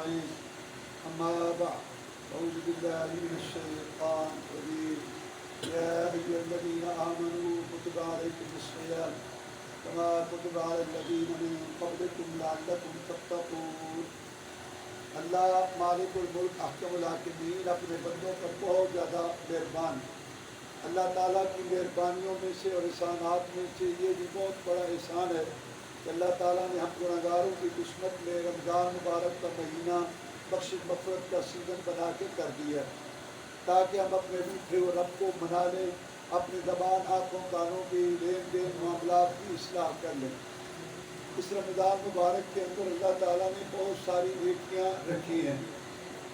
أجمعين. أما بعد، أعوذ بالله من الشيطان الرجيم. يا أيها الذين آمنوا كتب عليكم الصيام كما كتب على الذين من قبلكم لعلكم تتقون. اللہ مالک الملک احکم الحاکمین اپنے بندوں پر بہت زیادہ مہربان. اللہ تعالیٰ کی مہربانیوں میں سے اور احسانات میں سے یہ بھی بہت بڑا احسان ہے کہ اللہ تعالیٰ نے ہم گنہگاروں کی قسمت میں رمضان مبارک کا مہینہ بخش مغفرت کا سیزن بنا کے کر دیا تاکہ ہم اپنے روٹھے اور رب کو منا لیں، اپنی زبان آنکھوں کانوں کی لین دین معاملات کی اصلاح کر لیں. اس رمضان مبارک کے اندر اللہ تعالیٰ نے بہت ساری نیکیاں رکھی ہیں.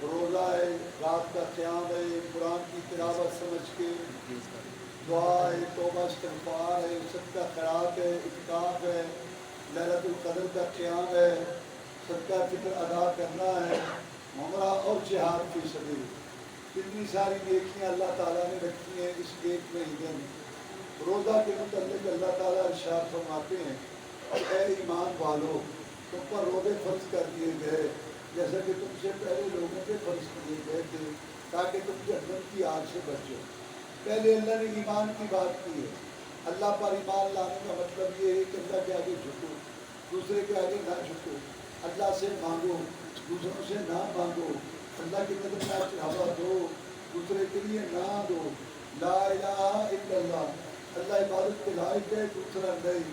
روزہ ہے، رات کا قیام ہے، قرآن کی تلاوت سمجھ کے، دعا ہے، توبہ استغفار ہے، صدقہ خیرات ہے، اعتکاف ہے، لیلۃ القدر کا قیام ہے، صدقہ فطر ادا کرنا ہے، عمرہ اور جہاد فی سبیل. اتنی ساری نیکیاں اللہ تعالیٰ نے رکھی ہیں اس ایک مہینے میں. روزہ کے متعلق اللہ تعالیٰ ارشاد فرماتے ہیں اور اے ایمان والو، تم پر روزے فرض کر دیے گئے جیسا کہ تم سے پہلے لوگوں کے فرض کیے گئے تھے تاکہ تم جہنم کی آگ سے بچو. پہلے اللہ نے ایمان کی بات کی ہے. اللہ پر ایمان لانے کا مطلب یہ ہے کہ اللہ کے آگے جھکو، دوسرے کے آگے نہ جھکو، اللہ سے مانگو، دوسروں سے نہ مانگو، اللہ کی مدد کا چڑھاوا دو، دوسرے کے لیے نہ دو. لا الہ الا اللہ، اللہ عبادت کے لائق ہے، دوسرا نہیں.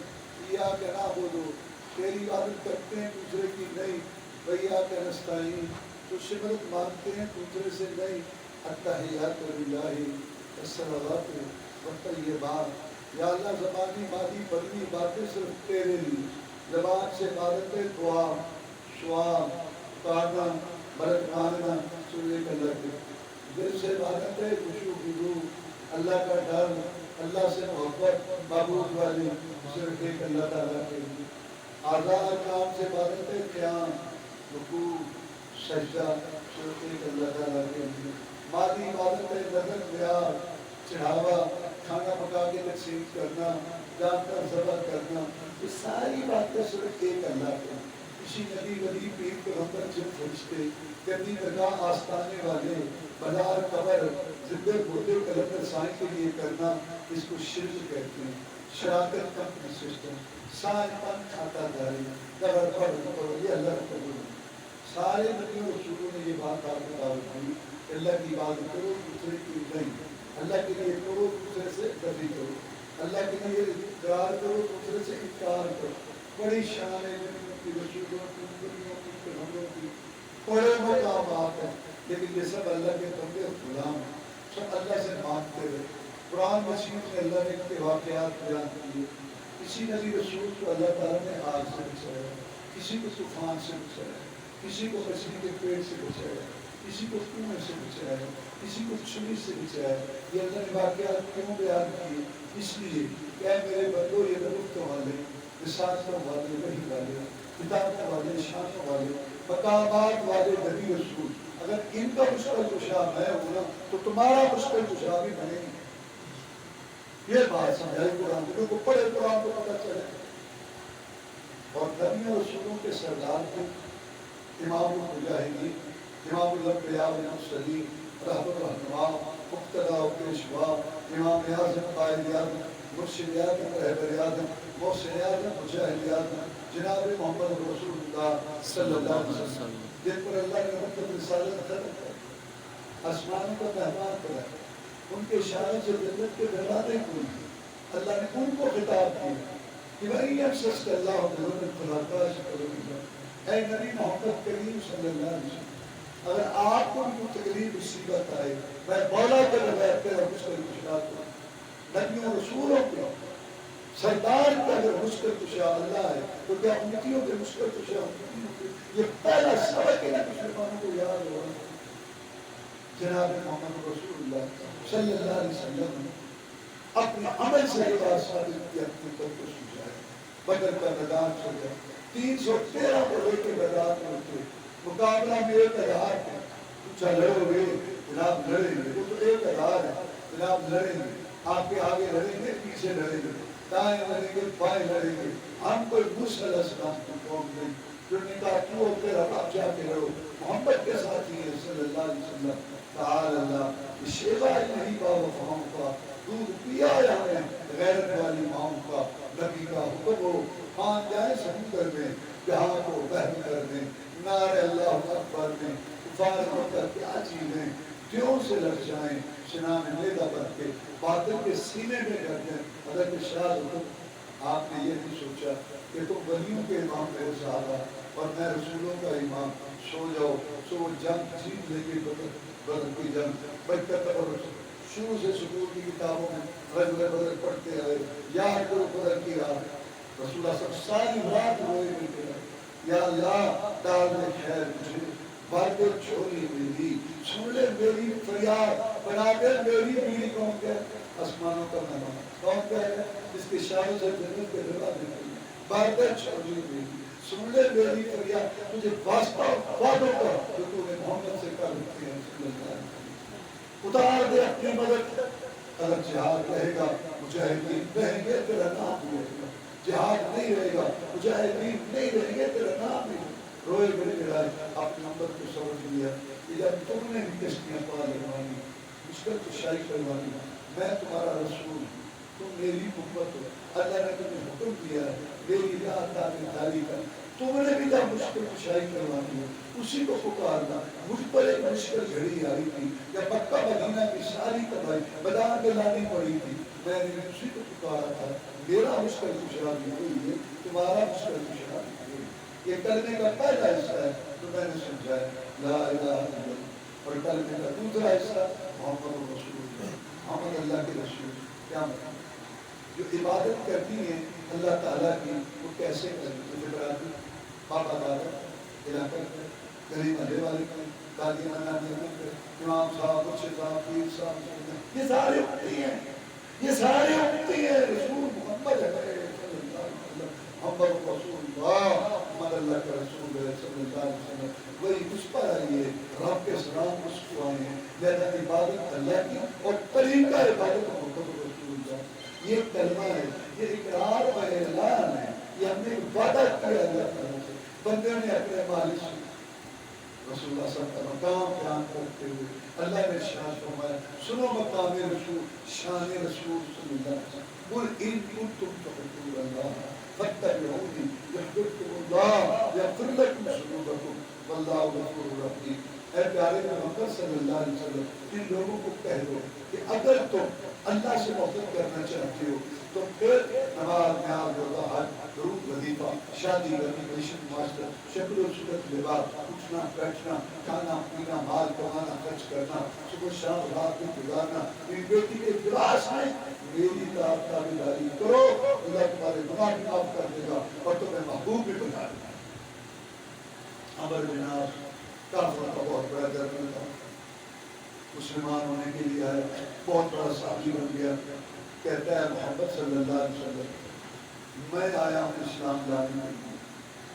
ایاک نعبد، تیری عبادت کرتے ہیں دوسرے کی نہیں. وایاک نستعین، تجھ سے مدد مانگتے ہیں دوسرے سے نہیں. التحیات للہ الصلوات والطیبات، یا اللہ زبانی مادی بدنی باتیں صرف تیرے لیے. زبان سے عبادت ہے، دعا، سوال، پانا، مدد مانگنا صرف اللہ کے. دل سے عبادت ہے، خشوع خضوع، اللہ کا ڈر، اللہ سے محبت، معبود والی صرف ایک اللہ تعالیٰ کے لیے. اعضاء کام سے عبادت ہے، قیام، رکوع، سجدہ صرف ایک اللہ تعالیٰ کے لیے. مادی عبادت ہے، نظر، نیاز، چڑھاوا، کھانا پکا کے تقسیم کرنا، جانور ذبح کرنا، یہ ساری باتیں صرف ایک اللہ کے. کسی نبی ولی پیر پیغمبر سے فرشتے، گندی درگاہ آستانے والے، بازار قبر، زندے مردے کلندر سائیں کے لیے کرنا، اس کو شرک کہتے ہیں. شراکت کمپنی سسٹم، سائن پن کھاتا داری، قبر پر کرو، یہ اللہ کا قبول ہے. سارے نبیوں اور رسولوں نے یہ بات آپ کو دعوت دی، اللہ کی عبادت کرو، دوسرے کی نہیں. اللہ کے لیے کرو، دوسرے سے دبی کرو. اللہ کے لیے اقرار کرو، دوسرے سے انکار کرو. بڑی شان ہے نبیوں کی، رسولوں کی، نبیوں کی، پیغمبروں کی، بڑے مقامات ہیں. لیکن یہ سب اللہ کے بندے غلام ہیں، سب اللہ سے مانگتے رہے. قرآن مجید میں اللہ نے کے واقعات بیان کیے. کسی نبی رسول کو اللہ تعالیٰ نے آگ سے بچایا، کسی کو طوفان سے بچایا، کسی کو مچھلی کے پیٹ سے بچایا، کسی کو کنویں سے بچایا، کسی کو چھری سے بچایا. یہ اللہ نے واقعات کیوں بیان کیے؟ اس لیے کہ اے میرے بندو، یہ نبوتوں والے، رسالتوں والے، وحی والے، کتابوں والے، شانوں والے، مقامات والے نبی رسول، اگر ان کا مشکل کشا میں ہوں نا تو تمہارا مشکل کشا بھی بنے گی. یہ بات سمجھائی قرآن کے، کو پڑھے قرآن کو پتہ چلے. اور نبیوں رسولوں کے سردار کو امام المجاہدین، امام الانبیاء والمرسلین، رحمت الرحمٰ، مقتدیٰ و پیشوا، امام اعظم، قائد اعظم، مرشد اعظم، رہبر اعظم، محسن اعظم، مجاہد اعظم، جناب محمد رسول اللہ صلی اللہ علیہ وسلم، جن پر اللہ نے مطلب رسالت ختم کر آسمانوں کا مہمان کرا. ان کے اشارے سے جنت کے دروازے کھولے. اللہ نے ان کو خطاب کیا کہ بھائی افسوس کہ اللہ اے نبی محمد کریم صلی اللہ علیہ وسلم، اگر آپ کو بھی تکلیف مصیبت آئے، میں مولا کے بغیر تیرا مشکل کشا کو نبیوں رسولوں کے سردار کا اگر مشکل کشا اللہ ہے تو کیا امتیوں کے مشکل کشا امتیوں کے؟ یہ پہلا سبق ہے کہ مسلمانوں کو یاد ہو. جناب محمد رسول اللہ صلی اللہ علیہ وسلم اپنے عمل سے یہ بات ثابت کی اپنے پر کو سجائے. بدر کا میدان سجا 313 کو لے کے میدان میں اترے. مقابلہ میں 1000 ہے. پوچھا لڑو گے؟ جناب لڑیں گے. وہ تو 1000 ہے. جناب لڑیں گے. آپ کے آگے لڑیں گے، پیچھے لڑیں گے، دائیں لڑیں گے، بائیں لڑیں گے. ہم کوئی موسیٰ علیہ السلام کی قوم نہیں جو نکاح کی ہو پھر آپ جا کے رہو محمد کے ساتھ ہی ہے صلی اللہ علیہ وسلم تعالی اللہ شیبہ نہیں باو فہم کا دودھ پیا ہے غیرت والی ماؤں کا نبی کا حکم ہو خان جائیں سمندر میں جہاں کو بہم کر دیں نعرے اللہ اکبر میں کفار مکہ کیا چیزیں دیوں سے لگ جائیں سنا میں میدہ بھر کے باطل کے سینے میں ڈر دیں حضرت شاہ حکم آپ نے یہ نہیں سوچا کہ تم ولیوں کے امام میرے ساتھ اور میں رسولوں کا امام سو جاؤ سو جنگ جیت لے گی بدر کی جنگ بچہ اور شروع سے سکول کی کتابوں میں رجل بدر پڑھتے آئے یاد کرو بدر کی رات رسول اللہ سب ساری رات روئے ملتے رہے یا اللہ ڈال دے خیر مجھے بار دے چھوڑی میری سن لے میری فریاد بنا دے میری بیوی کون کہ آسمانوں کا مہمان کون کہ ہے جس کے شان سے جنت کے دروازے کھلے بار دے چھوڑی میری سن لے میری فریاد تجھے واسطہ وعدوں کا جو تو نے محمد سے کر رکھتے ہیں صلی اللہ علیہ وسلم اتار دے اپنی مدد اگر جہاد رہے گا مجاہدین رہیں گے تیرا نام بھی رہے گا جہاد نہیں رہے گا مجاہدین نہیں رہیں گے تیرا نام بھی روئے بڑے گرائے اپنے نمبر کو سمجھ لیا کہ جب تم نے بھی کشتیاں پا لگوانی مشکل کشائی کروانی میں تمہارا رسول ہوں تم میری امت ہو اللہ نے تمہیں حکم دیا ہے میری راہ تابعداری کا تم نے بھی جب مشکل کشائی کروانی ہے اسی کو پکارنا مجھ پر ایک مشکل گھڑی آئی تھی یا مکہ مدینہ کی ساری تباہی میدان میں لانی پڑی تھی میں نے اسی کو پکارا تھا میرا مشکل کشائی ہوئی ہے تمہارا مشکل کشائی ہوئی یہ کلمے کا پہلا حصہ ہے تو میں نے سمجھایا لا الہ الا اللہ اور کلمے کا دوسرا حصہ محمد رسول اللہ محمد اللہ کے رسول کیا مطلب جو عبادت کرتی ہیں اللہ تعالیٰ کی وہ کیسے کرتی ہیں ابراہیم پاپا دادا علاقہ غریب محلے والے دادی نانی امام صاحب مرشد صاحب پیر صاحب یہ سارے امتی ہیں یہ سارے امتی ہیں رسول محمد ہے محمد رسول اللہ محمد اللہ کا رسول ہے صلی اللہ علیہ وسلم وہی اس پر آئیے رب کے سلام اس کو آئے ہیں لہذا عبادت اللہ کی اور طریقہ عبادت محمد رسول اللہ یہ کلمہ ہے یہ اقرار و اعلان ہے یہ ہم نے وعدہ کیا اللہ تعالیٰ سے بندے نے اپنے مالک سے رسول اللہ صلی اللہ علیہ وسلم کا مقام بیان کرتے ہوئے اللہ نے ارشاد فرمایا سنو مقام رسول شان رسول صلی اللہ علیہ وسلم قل ان کنتم تحبون اللہ فاتبعونی یحببکم اللہ یغفر لکم ذنوبکم واللہ غفور رحیم اے پیارے محمد صلی اللہ علیہ وسلم ان لوگوں کو کہہ دو کہ اگر تم اللہ سے محبت کرنا چاہتے ہو تو پھر نماز نیاز روزہ حج درود وظیفہ شادی گریجویشن ماسٹر شکل و صورت لباس اٹھنا بیٹھنا کھانا پینا مال کمانا خرچ کرنا صبح شام رات میں گزارنا ان بیٹی کے گلاس میں میری تابعداری کرو اللہ تمہارے گناہ بھی معاف کر دے گا اور تمہیں محبوب بھی بنا دے گا امر بناس کافر کا بہت بڑا درد تھا مسلمان ہونے کے لیے آیا بہت بڑا صحابی بن گیا کہتا ہے محمد صلی اللہ علیہ وسلم میں آیا ہوں اسلام لانے کے لیے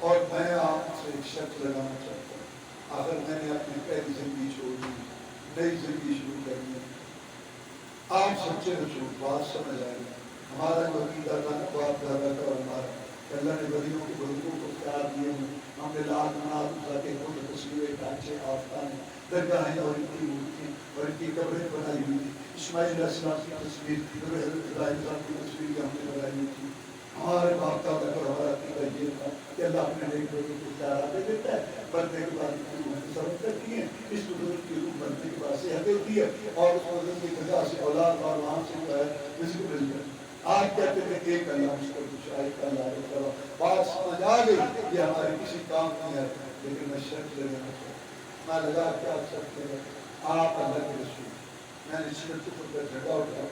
اور میں آپ سے ایک شرط لگانا چاہتا ہوں آخر میں نے اپنی پہلی زندگی چھوڑ دی نئی زندگی شروع کرنی ہے آپ سچے رسول بات سمجھ آئے ہمارا جو عقیدہ تھا نا باپ دادا کا اور ہمارا اللہ نے ولیوں کے بزرگوں کو اختیار دیے ہیں ہم نے لات مناد کے خود تصویریں ڈھانچے آفتان درگاہیں اور ان کی مورتیں اور ان کی قبریں بنائی ہوئی تھی اسماعیل علیہ السلام کی تصویر ابراہیم صاحب کی تصویر بھی ہم نے بنائی ہوئی تھی ہمارے باپ دادا کا ہمارا عقیدہ یہ تھا کہ اللہ اپنے نیک لوگوں کو اختیارات دے دیتا ہے بننے کے بعد کی روح تصرف کرتی ہے اس بزرگ کی روح بننے کے بعد صحت ہوتی ہے اور اس بزرگ کی وجہ سے اولاد اور وہاں سے جو ہے رزق مل جائے آج کہتے ہیں ایک اللہ اس کو کچھ ایک اللہ کرو بات سمجھ آ گئی یہ ہمارے کسی کام نہیں ہے لیکن میں شرط لینا چاہتا میں لگا کیا شرط لے آپ اللہ کے رسول میں نے شرط کو پر جھگڑا اٹھا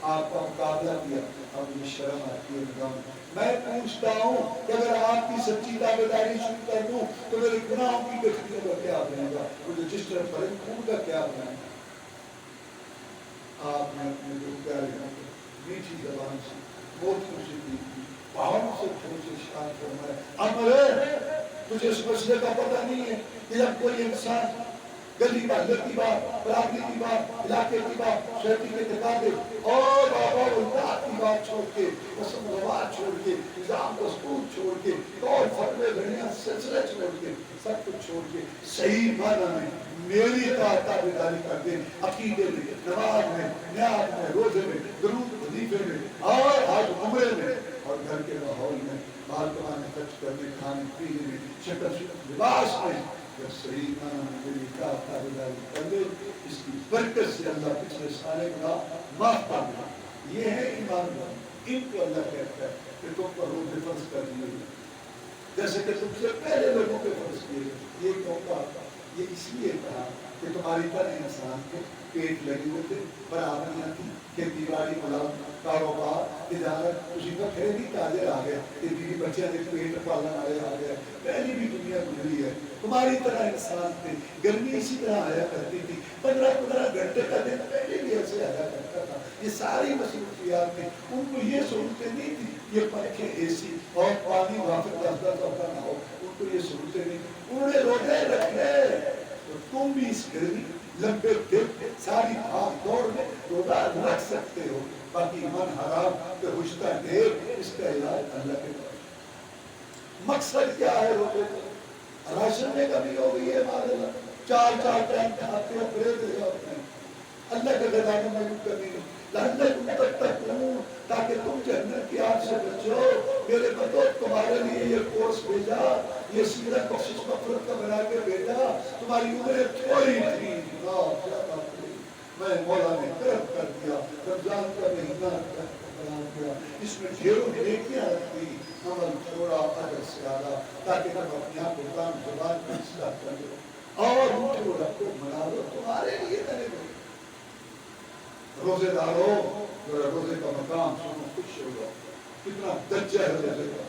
آپ کا مقابلہ کیا اب مجھے شرم آتی ہے نگاہ میں پوچھتا ہوں کہ اگر آپ کی سچی تابعداری شروع کر دوں تو میرے گناہوں کی گٹھیوں کا کیا بنے گا مجھے جس طرح بھرے خون کا کیا بنے گا آپ نے اپنے جو پیارے میٹھی زبان سے موتیوں سے دی باہم سے تھوڑے سے شان فرمایا عمر ہے تجھے اس مسئلے کا پتہ نہیں ہے کہ جب کوئی انسان گلی محلے کی بات، برادری کی بات، علاقے کی بات، سوسائٹی کے تقاضے اور بابا اللہ کی بات چھوڑ کے، رسم و رواج چھوڑ کے، نظام دستور چھوڑ کے، اور فتوے گھڑیاں سلسلے چھوڑ کے، سب کچھ چھوڑ کے صحیح معنی میں میری اطاعت تابعداری کر دیں، عقیدے میں، نماز میں، نیاز میں، روزے میں، درود وظیفے میں، اور حج عمرے میں، اور گھر کے ماحول میں، مال کمانے خرچ کرنے، کھانے پینے میں، شکل صورت لباس میں، جب صحیح معنی میں میری اطاعت تابعداری کر دے، اس کی برکت سے اللہ پچھلے سارے گناہ معاف کر دے. یہ ہے ایمان والے. ان کو اللہ کہتا ہے کہ تم پر روزے فرض کر دیے گئے جیسے کہ تم سے پہلے لوگوں پہ فرض کیے گئے. یہ کیوں کہا؟ یہ اس لیے کہا کہ تمہاری طرح انسان کے پیٹ لگے ہوئے تھے، برابریاں تھی، کھیتی باڑی، ملازمت، کاروبار، تجارت، اسی کا پھر بھی تاجر آ گیا، بیوی بچے نے پیٹ پالنے والے آ گئے. پہلی بھی دنیا گزری ہے، تمہاری طرح انسان تھے. گرمی اسی طرح آیا کرتی تھی، 15 گھنٹے کا دن پہلے بھی ایسے آیا کرتا تھا. یہ ساری مصروفیات تھیں. ان کو یہ سہولتیں نہیں تھی، یہ پنکھے، اے سی اور پانی وافر 10 کا نہ ہو. ان کو یہ سہولتیں نہیں تھی. انہوں نے روزے رکھے. تو تم بھی اس گرمی، لمبے دن، ساری بھاگ دوڑ میں روزہ رکھ سکتے ہو. باقی من حرام کہ رشتہ دیر، اس کا علاج اللہ کے پاس. مقصد کیا ہے روزے کا؟ راشن میں کمی ہو گئی ہے معذرت، 4 ٹائم کھاتے ہو، پریز ہوتے ہیں. اللہ کے خزانے میں کمی نہیں. لعلکم تتقون، تاکہ تم جنت کی آگ سے بچو. میرے بندو تمہارے لیے یہ کورس بھیجا، یہ سیرت بخشش مغفرت کا بنا کے بھیجا. تمہاری عمریں تھوڑی تھی، میں مولا نے کرم کر دیا. رمضان کا مہینہ بیان کیا، اس میں ڈھیروں نیکیاں رکھی. عمل چھوڑا، اجر سے آلہ، تاکہ تم اپنے آپ کو کام زبان میں اصلاح کر لو اور اٹھو رکھو منا لو. تمہارے لیے کرے گا. روزے دارو، ذرا روزے کا مقام سنو، خوش ہو جاؤ. کتنا درجہ ہے روزے کا.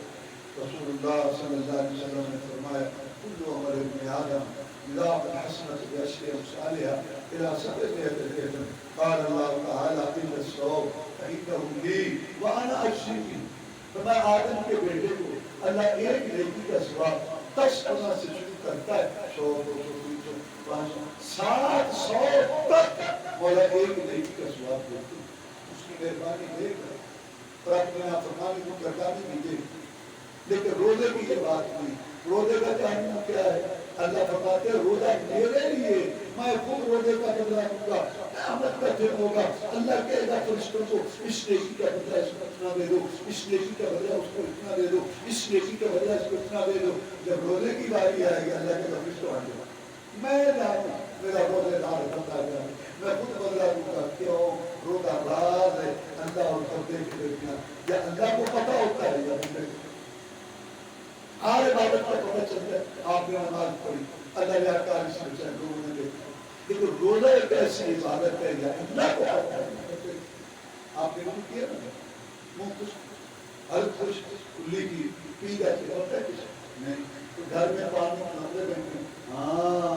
رسول اللہ صلی اللہ علیہ وسلم نے فرمایا کل عمل ابن آدم اذا الحسنۃ بعشر امثالها الى 700 ضعف. قال اللہ تعالی الا الصوم فانه لي وانا اجزي به. فرمایا آدم کے بیٹے کو اللہ ایک نیکی کا ثواب 10 گنا سے شروع کرتا ہے. 100 200 300 500 700 تک مولا ایک نیکی کا ثواب دیتے. اس کی مہربانی دے کر اور اپنے آپ فرمانے کو کرتا بھی دے. لیکن روزے کی یہ بات نہیں. روزے کا تعین کیا ہے؟ اللہ فرماتے ہیں روزہ میرے لیے، میں خود روزے کا بدلہ دوں گا. قیامت کا دن ہوگا، اللہ کہے گا فرشتوں کو اس نیکی کا بدلہ اس کو اتنا دے دو، اس نیکی کا بدلہ اس کو اتنا دے دو، اس نیکی کا بدلہ اس کو اتنا دے دو. جب روزے کی باری آئے گی اللہ کے فرشتوں آ جائے گا، میں جاؤں، میرا روزے دار بتا گیا، میں خود بدلہ دوں گا. کیوں؟ روزہ راز ہے. اللہ اور پردے کی لڑکیاں یا اللہ کو پتہ ہوتا ہے یا بندے کو ہر عبادت کا پتہ چلتا ہے. آپ نے نماز پڑھی، اللہ نے احکام سے بچا، لوگوں نے دیکھا. لیکن روزہ ایک ایسی عبادت ہے یا اللہ کو پتہ ہے. آپ نے بھی کیا نا، منہ خوش، ہر خوش، کلی کی پی جاتی ہوتا ہے کچھ نہیں. گھر میں پانی کھانے بیٹھے، ہاں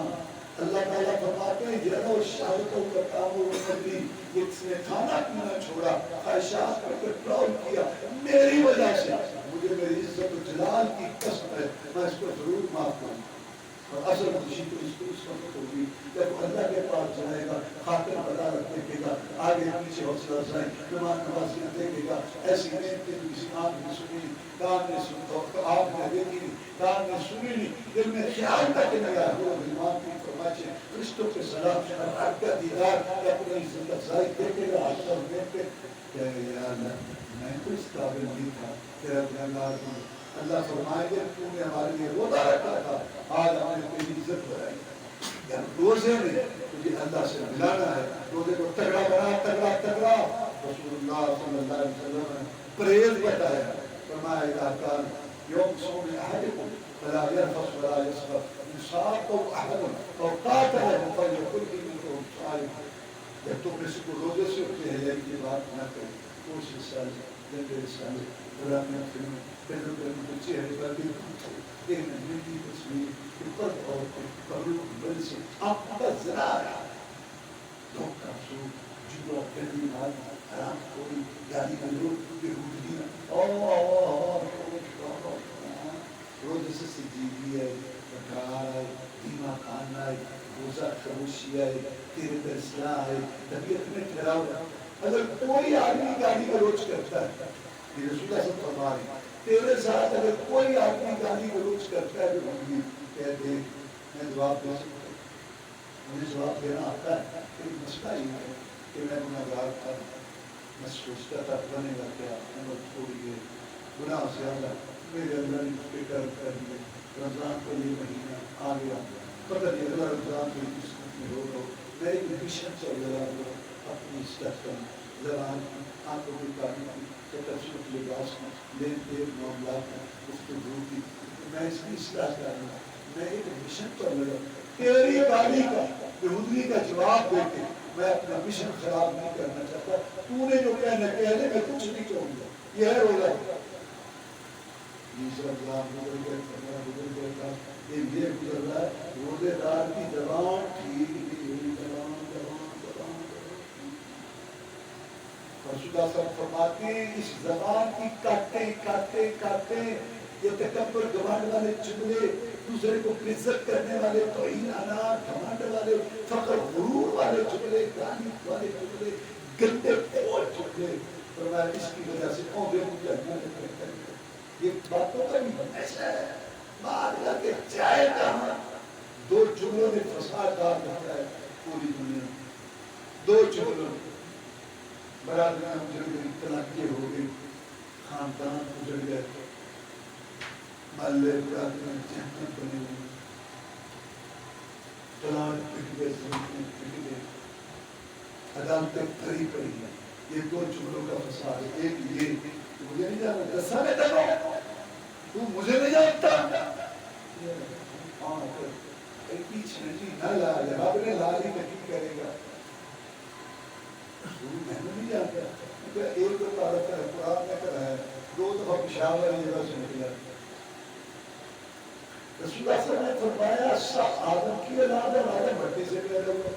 اللہ تعالیٰ فرماتے ہیں یہ نو شہادتوں کا کام کرتی، اس نے کھانا پینا چھوڑا، خواہشات پر کنٹرول کیا. میری وجہ سے مجھے میری عزت و جلال کی قسم ہے، میں اس کو ضرور معاف کروں. اور اصل خوشی تو اس وقت ہوگی جب اللہ کے پاس جائے گا، خاطر عدالت دیکھے گا، آگے پیچھے حوصلہ افزائی، مہمان نوازیاں دیکھے گا. ایسی نعمتیں جو کسی آنکھ نے سنی نہیں، کان نے سنی، آنکھ نے دیکھی نہیں، کان نے سنی نہیں، دل میں خیال تک نہیں آیا. وہ ایمان کی فرمائشیں، فرشتوں کے سلام، رب کا دیدار، اپنی عزت افزائی دیکھے گا. ہاتھ پر دیکھ کے کہ یا اللہ میں تو اس قابل نہیں تھا، تیرا گنگار ہوں. اللہ فرمائے گے تو نے ہمارے لیے روزہ رکھا تھا، آج ہم نے تیری عزت بڑھائی. یعنی روزے میں تجھے اللہ سے ملانا ہے. روزے کو تگڑا بنا، تگڑا تگڑا. رسول اللہ صلی اللہ علیہ وسلم نے پرہیز بتایا. فرمایا اذا کان یوم صوم احدکم فلا يرفث ولا يسخط ان صامه احد او قاتله فليقل انه صائم. جب تم کسی کو روزے سے اٹھتے ہیں یہ بات نہ کریں. کوشش سالے جنگ سالے غلامیاں فلم پہلو پہلو کے چہرے پر بھی ایک نئی تصویر اوپر اور قبروں بل سے آپ کا ذرا دھوکہ سود، جوا، گندی بات، حرام خوری، گالی گلوچ، بےہودگی اور روزے سے سنجیدگی ہے، بکار ہے، دھیما کھانا ہے، روزہ خاموشی خوشی آئے, تیرے در اصلاح آئے, طبیعت میں ٹھہراؤ. اگر کوئی آدمی گالی گلوچ کرتا ہے, یہ رسول اللہ صلی اللہ علیہ وسلم تیرے ساتھ اگر کوئی آدمی گالی گلوچ کرتا ہے تو کہہ دے میں جواب دے سکتا ہوں, مجھے جواب دینا آتا ہے. لیکن مسئلہ یہ ہے کہ میں گناہگار تھا, میں سوچتا تھا بنے گا کیا, میں چھوڑ گئے گناہ سے اللہ میرے اللہ نے اس پہ کر دیے. رمضان کا یہ مہینہ آ گیا, پتہ نہیں اللہ رمضان کی قسمت میں ہو, میں ایک مشن چل رہا ہوں اپنی اصلاح کرنا, زبان کی, آنکھوں کی کاری کی, تکسر لباس کی, لین دین معاملات کی, گفتگو کی, میں اس کی اصلاح کرنا, میں ایک مشن پر لگا. تیری گالی کا یہودی کا جواب دے کے میں اپنا مشن خراب نہیں کرنا چاہتا. تو نے جو کہنا کہہ دے, میں کچھ نہیں کہوں گا. یہ ہے روزہ. یہ گزر رہا ہے, روزے دار کی زبان ٹھیک نہیں, زبان رسول اللہ صلی اللہ علیہ وسلم فرماتے ہیں اس زبان کی کاٹتے یہ تکبر گھمنڈ والے جملے, دوسرے کو عزت کرنے والے, توہین انار گھمنڈ والے, فخر غرور والے جملے, گالی والے جملے, گندے پھول جملے, فرمایا اس کی وجہ سے اونگے مجھے یہ باتوں کا بھی ایسا ہے. بات کر کے جائے کہاں, دو جملوں نے فساد ڈال رکھا ہے پوری دنیا. دو جملوں برادریاں اجڑ گئی, طلاقیں ہو گئی, خاندان اجڑ گئے, محلے برادریاں جہنم بنے ہوئی, طلاق پٹ گئے, پٹ گئے, عدالتیں کھڑی پڑی ہیں. یہ دو جملوں کا فساد ہے. ایک یہ مجھے نہیں جانتا, دسا میں دنوں تو مجھے نہیں جانتا, پیچھے جی نہ لا لے, آپ نے لا لی تو کی کرے گا, میں نہیں جانتا. ایک دو تعلق ہے قرآن میں کرا ہے, دو دفعہ پیشاب والی جگہ سے نکلا. رسول اللہ صلی اللہ علیہ وسلم نے فرمایا آدم کی اولاد ہے, آدم بھٹی سے پیدا ہوا.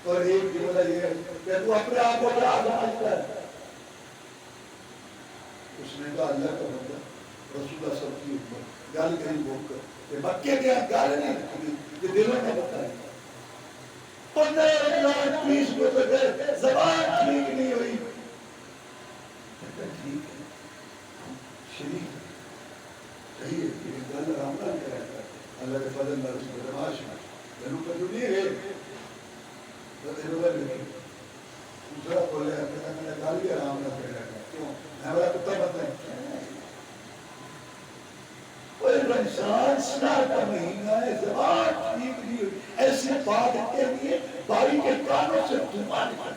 اور ایک جملہ یہ ہے کہ تو اپنے آپ کو بڑا آدم آتا ہے. اس نے کہا اللہ کا بندہ رسول اللہ صلی اللہ علیہ وسلم گال کہیں بھوک کر, یہ مکے کے یہاں گال نہیں رکھی, یہ دلوں میں بتائیں. 15 لاکھ 20 گزر گئے, زبان ٹھیک نہیں ہوئی. ٹھیک ہے, شریف صحیح ہے, یہ گل آرام نہ کرے گا. اللہ کے فضل اللہ رسول بدماش میں گلوں کا جو نہیں ہے دوسرا بولے میں گال بھی آرام نہ کرے گا. کیوں میں بڑا کتا بتائیں. رمضان سنار کا مہینہ ہے, زبان ٹھیک نہیں ہوئی, ایسی بات کے لیے باری کے کانوں سے دھواں نکل.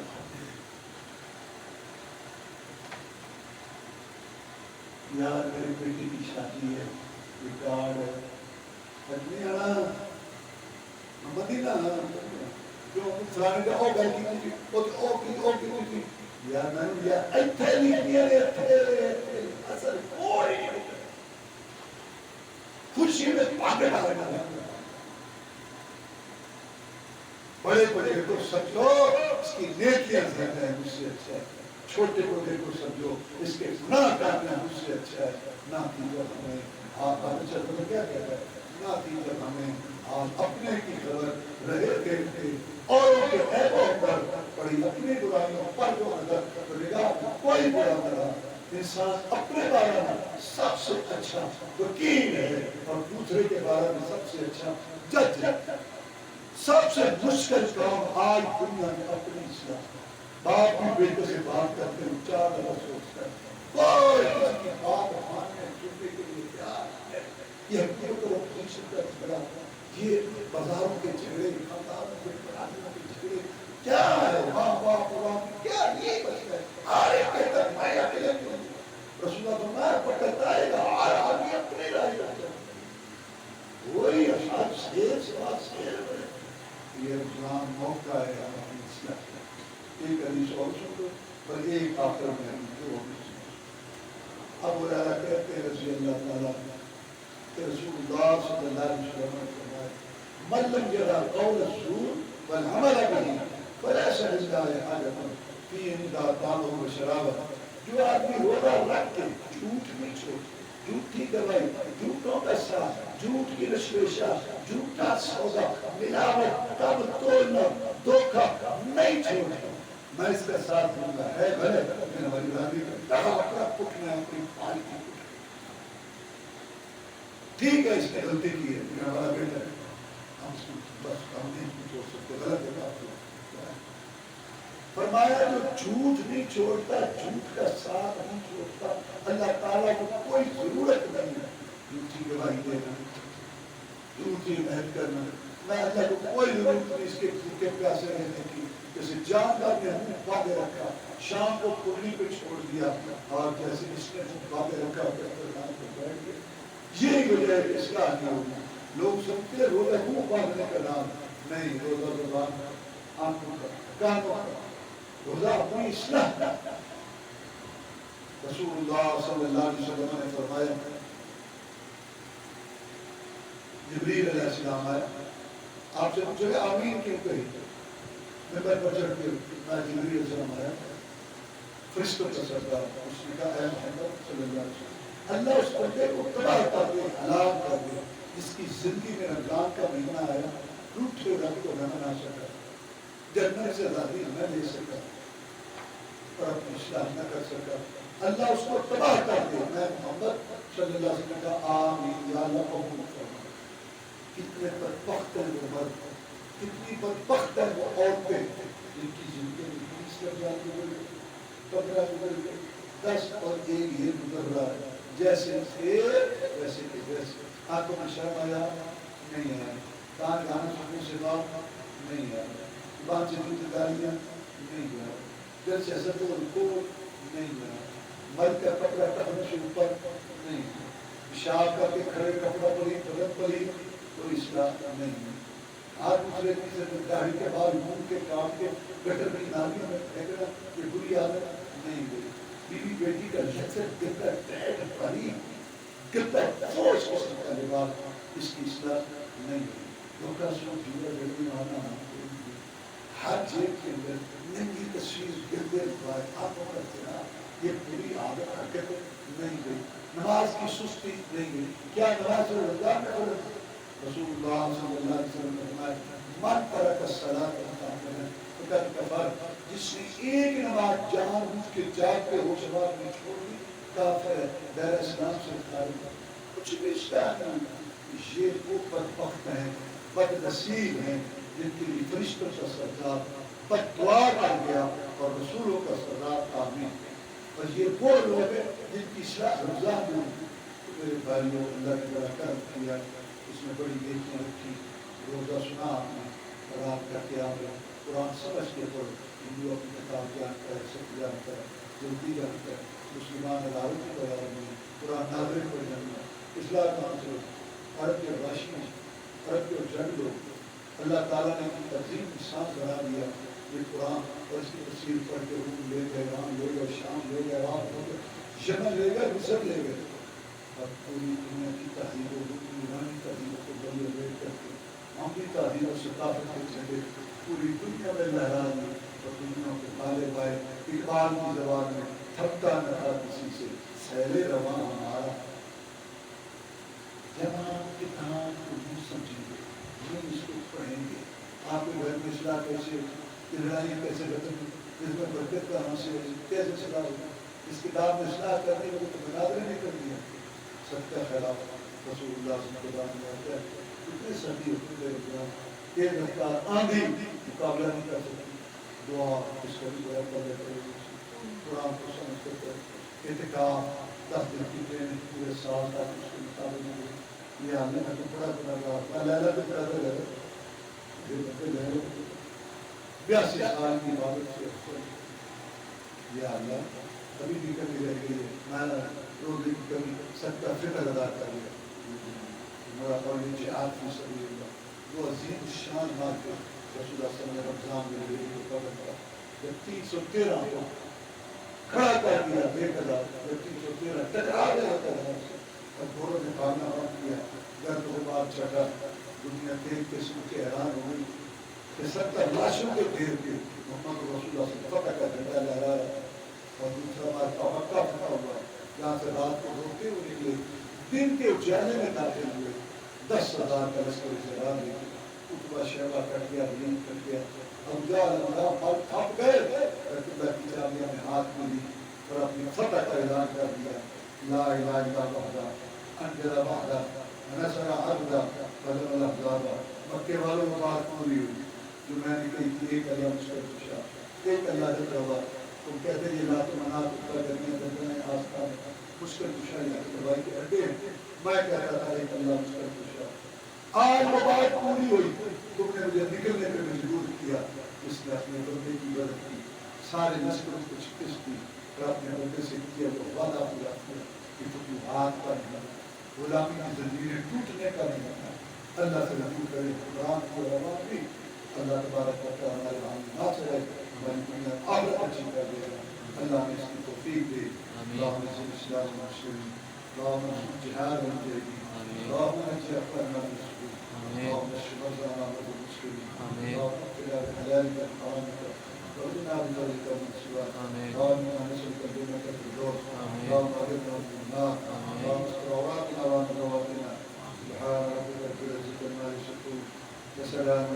یار میری بیٹی کی شادی ہے, یہ کارڈ ہے, مدینہ جو فلانے کا او گل کی او یار میں نے یار ایتھے نہیں اثر کوئی نہیں, خوشی میں پاگل آ رہا ہے. بڑے بڑے کو سمجھو اس کی نیکیاں زیادہ ہے, مجھ سے اچھا ہے. چھوٹے بڑے کو سمجھو اس کے گناہ کرنا مجھ سے اچھا ہے. نہ کی جب ہمیں آپ چلتے میں کیا کہتا ہے, نہ کی جب ہمیں آپ اپنے کی خبر رہے دیکھتے اوروں کے عیبوں پر پڑی اپنی برائیوں پر جو نظر نگاہ کوئی برا نہ رہا. انسان اپنے بارے میں سب سے اچھا وکیل ہے اور دوسرے کے بارے میں سب سے اچھا جج ہے. سب سے مشکل کام آج دنیا میں اپنی اصلاح. باپ بھی بیٹے سے بات کرتے ہیں 4 دفعہ سوچتا ہے, کوئی اس کی بات ماننے سننے کے لیے تیار ہے. یہ حقیقت اور اپوزیشن کا جھگڑا, یہ بازاروں کے جھگڑے, خاندانوں کے برادریوں کے جھگڑے کیا ہے, ماں باپ کیا یہ بچ ہے. ہر ایک کہتا ہے میں اکیلے ہوں. رسول اللہ فرمایا پکڑتا ہے گا ہر آدمی اپنے رائے رہتا ہے. وہی اشعار شیر سوال شیر ہے. یہ اسلام موقع ہے ہماری اصلاح کا. ایک حدیث اور سن لو اور ایک آخر میں جو ابو ہریرہ کہتے ہیں رضی اللہ تعالیٰ کہ رسول اللہ صلی اللہ علیہ وسلم نے فرمایا من لم يدع قول الزور والعمل به فليس لله حاجة في ان يدع طعامه وشرابه. جو آدمی روزہ رکھ کے جھوٹ نہیں چھوڑتا, جھوٹی گواہی, جھوٹوں کا ساتھ, جھوٹ کی نشویشہ، جھوٹا سودا، ملاوٹ، کب تولنا، دھوکہ نہیں چھوڑتا. میں اس کا ساتھ دوں گا. ہے بھلے میں ہماری رانی کا اپنا پٹ میں اپنی پال کی پٹ. ٹھیک ہے اس نے غلطی کی ہے میرا بڑا بیٹا ہے، ہم اس کو بس ہم نہیں چھوڑ سکتے، غلط ہے بات. فرمایا جو جھوٹ نہیں چھوڑتا، جھوٹ کا ساتھ نہیں چھوڑتا، اللہ تعالیٰ کو کوئی ضرورت نہیں ہے جھوٹی گواہی دینا، جھوٹی محنت کرنا. میں اللہ کو کوئی ضرورت نہیں اس کے بھوکے پیاسے رہنے کی. جیسے جاندار نے ہمیں وعدے رکھا، شام کو پوری پہ چھوڑ دیا، اور جیسے اس نے وعدے رکھا بیٹھ گئے. یہی وجہ ہے اصلاح نہیں ہوگی. لوگ سمجھتے روزہ منہ باندھنے کا نام نہیں، روزہ زبان آنکھوں کا کانوں کا، روزہ اپنی اصلاح. رسول اللہ صلی اللہ علیہ وسلم نے فرمایا، جبریل علیہ السلام آیا، آپ سے پوچھے آمین کیوں کہی؟ ممبر پر چڑھ کے جبریل علیہ السلام آیا، فرشتوں کا سردار، اس نے کہا اے محمد صلی اللہ علیہ وسلم، اللہ اس بندے کو تباہ کر دے، ہلاک کر دے جس کی زندگی میں رمضان کا مہینہ آیا، روٹھے رب کو نہ منا سکا، جنت سے آزادی نہ لے سکا اور اپنی اصلاح نہ کر سکا. اللہ اس کو تباہ کر دے. میں محمد صلی اللہ علیہ وسلم کا آمین یا اللہ قبول فرما. کتنے بدبخت ہیں وہ مرد، کتنی بدبخت ہیں وہ عورتیں جن کی زندگی میں 20 رمضان گزر گئے، 15 گزر گئے، 10 اور 1 یہ گزر رہا ہے. جیسے تھے ویسے کے ویسے. آنکھوں میں شرم آیا نہیں آیا، کان گانا سننے سے بات نہیں آیا، بات سے جوتی گالیاں نہیں آیا، دل سے حسد و رکوع نہیں آیا، مرد کا کپڑا ٹکنے سے اوپر نہیں آیا، پیشاب کر کے کھڑے کپڑا پلی بدن پلی کوئی اصلاح نہیں ہے. ہاتھ دوسرے سے داڑھی کے بال منہ کے کام کے گٹر کی نالیوں میں پھینکنا یہ بری عادت نہیں ہوئی. بیوی بیٹی کا لذت گندہ ٹیٹ پری گندہ فوش قسم کا لباس اس کی اصلاح نہیں ہوئی. دھوکہ سو جھولا جلدی آنا ہر جیب کے اندر ننگی تصویر گردے بائے آنکھوں کا چنا، یہ بری عادت حرکت نہیں گئی. نماز کی سستی نہیں گئی. کیا نماز رمضان میں فرض؟ رسول اللہ صلی اللہ علیہ وسلم نے فرمایا من ترک الصلاۃ متعمدا فقد کفر. جس نے ایک نماز جان بوجھ کے جاگ کے ہوش ہواس میں چھوڑ دی کافر ہے، دائرہ اسلام سے خارج ہے. کچھ بھی اصلاح نہیں. یہ وہ بدبخت ہیں، بد نصیب ہیں جن کے لیے فرشتوں کا سردار بد دعا کر گیا اور رسولوں کا سردار آمین. اور یہ وہ لوگ ہیں جن کی اصلاح رمضان میں. میرے بھائیوں، اللہ نے بڑا کرم کیا، اس میں بڑی نیکیاں رکھی. روزہ سنا آپ نے، رات کا قیام ہے، قرآن سمجھ کے پڑھو. ہندو اپنی کتاب جانتا ہے، سب جانتا ہے، جلدی جانتا ہے. مسلمان عدالت کی تیار نہیں، قرآن ناظرین پر جاننا. اصلاح کہاں سے ہوتی؟ عرب کے باشی ہیں، عرب کے جنگ لوگ. اللہ تعالیٰ نے اپنی تنظیم کی سانس بنا دیا. یہ قرآن اور اس کی تفسیر پڑھ کے روم لے گئے، ایران لے گئے، شام لے گئے، عراق لے گئے، یمن لے گئے، مصر لے گئے. اور پوری دنیا کی تہذیب و ایرانی تہذیب کو بندے بیٹھ کر کے ہم بھی تہذیب و ثقافت کے جھنڈے پوری دنیا میں لہرا دی. اور دنیا کے بالے بائے اقبال کی زبان میں تھکتا نہ تھا کسی سے سیلے رواں ہمارا. جب آپ کتاب کو نہیں سمجھیں گے، نہیں اس کو پڑھیں گے، آپ کے گھر میں اصلاح کیسے، لڑائی کیسے ختم، اس میں برکت کہاں سے کیسے اصلاح ہوگی. اس کتاب میں اصلاح کرنے کو تو مناظرے نہیں کر دیا. سب کا خلاف رسول اللہ صلی اللہ علیہ وسلم ہوتا ہے. کتنے صدی ہوتے ایک رفتار آندھی مقابلہ نہیں کر سکتی. دعا اس کا بھی بڑا کر لیتے ہیں، قرآن کو سمجھتے تھے. اعتکاف 10 دن کی ٹریننگ پورے سال تک اس کے مطابق نہیں. یہ ہم نے تو بڑا بنا رہا لیلہ بھی کرتے رہے، یہ بڑے لہروں 82 سال کی عبادت سے افسر یا اللہ کبھی بھی کبھی رہ گئی ہے. میں روزے کی کبھی سب کا فکر ادا کر لیا. میرا پڑھنے جہاد فی سبیل اللہ وہ عظیم شان بات ہے. رسول اللہ صلی اللہ علیہ وسلم نے رمضان میں لے کو قبر کرا جب 313 کو کھڑا کر دیا بے قضا، جب 313 ٹکرا گیا قدر سے اور گھوڑوں نے بھاگنا بند کیا. گرد و غبار چڑھا، دنیا دیکھ کے سن کے حیران ہو گئی کہ 70 لاشوں کے گھیر کے محمد رسول اللہ سے فتح کا جھنڈا لہرا رہا. اور دوسرا بار کا پھٹا ہوا جہاں سے رات کو روتے ہوئے نکلے، دن کے اجالے میں داخل ہوئے. 10,000 کا لشکر جلال لے کے اتبا شیبہ کٹ گیا، ریم کٹ گیا، ابو جہل پل تھپ گئے، بیت اللہ کی چابیاں میں ہاتھ میں لی اور اپنی فتح کا اعلان کر دیا، لا الہ الا وحدہ انجز وحدہ نصر عبدہ غلب الاحزاب۔ مکے والوں کو بات پوری ہوئی جو میں نے کہی تھی، ایک اللہ مشکل کشا، ایک اللہ جل وعلا۔ تم کہتے ہیں یہ لات و منات اتر کرنے دندنے آستان مشکل کشا یا دوائی کے اڈے ہیں، میں کہتا تھا ایک اللہ مشکل کشا۔ آج وہ بات پوری ہوئی، تم نے مجھے نکلنے پہ مجبور کیا، اس نے اپنے بندے کی مدد کی، سارے مشکلوں کو شکست دی اور اپنے بندے سے کیا وہ وعدہ پورا کیا کہ فتوحات کا نہیں، غلامی کی زنجیریں ٹوٹنے کا نہیں، اللہ سے رجوع کرے، قرآن کی روان بھی اللہ تبارک و تعالی ہمارے حامی نہ چلے، ہماری دنیا آخرت اچھی کر دے گا، اللہ نے اس کی توفیق دے۔ اللہم انصر الاسلام والمسلمین، اللہم انصر جہاد المجاہدین، اللہم انصر اخواننا المسلمین، اللہم اشف مرضانا ومرضى المسلمين، اللہم اغفر بحلالك وحرامك وارزقنا بفضلك من سواك، اللہم انا نسألك الجنة الفردوس، اللہم اجرنا من النار، اللہم استر عوراتنا وامن رواتنا، سبحان ربك رب العزة عما يصفون وسلام